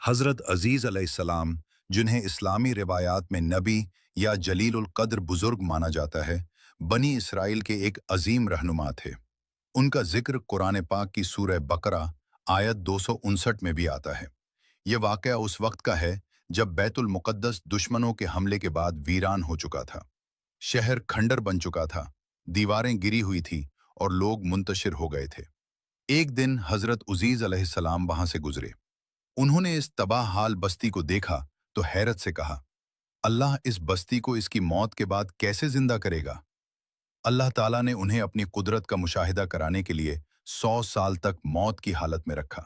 حضرت عزیز علیہ السلام، جنہیں اسلامی روایات میں نبی یا جلیل القدر بزرگ مانا جاتا ہے، بنی اسرائیل کے ایک عظیم رہنما تھے۔ ان کا ذکر قرآن پاک کی سورہ بقرہ آیت 259 میں بھی آتا ہے۔ یہ واقعہ اس وقت کا ہے جب بیت المقدس دشمنوں کے حملے کے بعد ویران ہو چکا تھا۔ شہر کھنڈر بن چکا تھا، دیواریں گری ہوئی تھی اور لوگ منتشر ہو گئے تھے۔ ایک دن حضرت عزیز علیہ السلام وہاں سے گزرے۔ انہوں نے اس تباہ حال بستی کو دیکھا تو حیرت سے کہا، اللہ اس بستی کو اس کی موت کے بعد کیسے زندہ کرے گا؟ اللہ تعالیٰ نے انہیں اپنی قدرت کا مشاہدہ کرانے کے لیے 100 سال تک موت کی حالت میں رکھا۔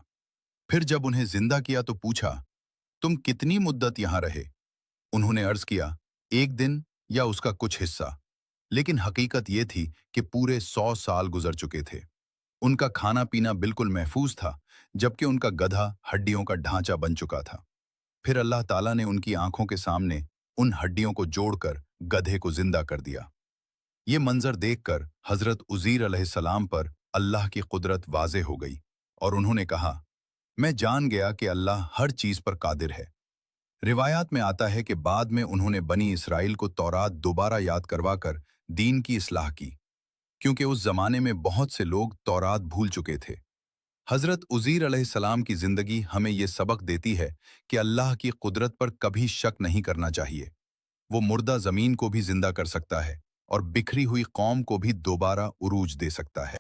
پھر جب انہیں زندہ کیا تو پوچھا، تم کتنی مدت یہاں رہے؟ انہوں نے عرض کیا، ایک دن یا اس کا کچھ حصہ، لیکن حقیقت یہ تھی کہ پورے 100 سال گزر چکے تھے۔ ان کا کھانا پینا بالکل محفوظ تھا، جبکہ ان کا گدھا ہڈیوں کا ڈھانچہ بن چکا تھا۔ پھر اللہ تعالیٰ نے ان کی آنکھوں کے سامنے ان ہڈیوں کو جوڑ کر گدھے کو زندہ کر دیا۔ یہ منظر دیکھ کر حضرت عزیر علیہ السلام پر اللہ کی قدرت واضح ہو گئی اور انہوں نے کہا، میں جان گیا کہ اللہ ہر چیز پر قادر ہے۔ روایات میں آتا ہے کہ بعد میں انہوں نے بنی اسرائیل کو تورات دوبارہ یاد کروا کر دین کی اصلاح کی، کیونکہ اس زمانے میں بہت سے لوگ تورات بھول چکے تھے۔ حضرت عزیر علیہ السلام کی زندگی ہمیں یہ سبق دیتی ہے کہ اللہ کی قدرت پر کبھی شک نہیں کرنا چاہیے۔ وہ مردہ زمین کو بھی زندہ کر سکتا ہے اور بکھری ہوئی قوم کو بھی دوبارہ عروج دے سکتا ہے۔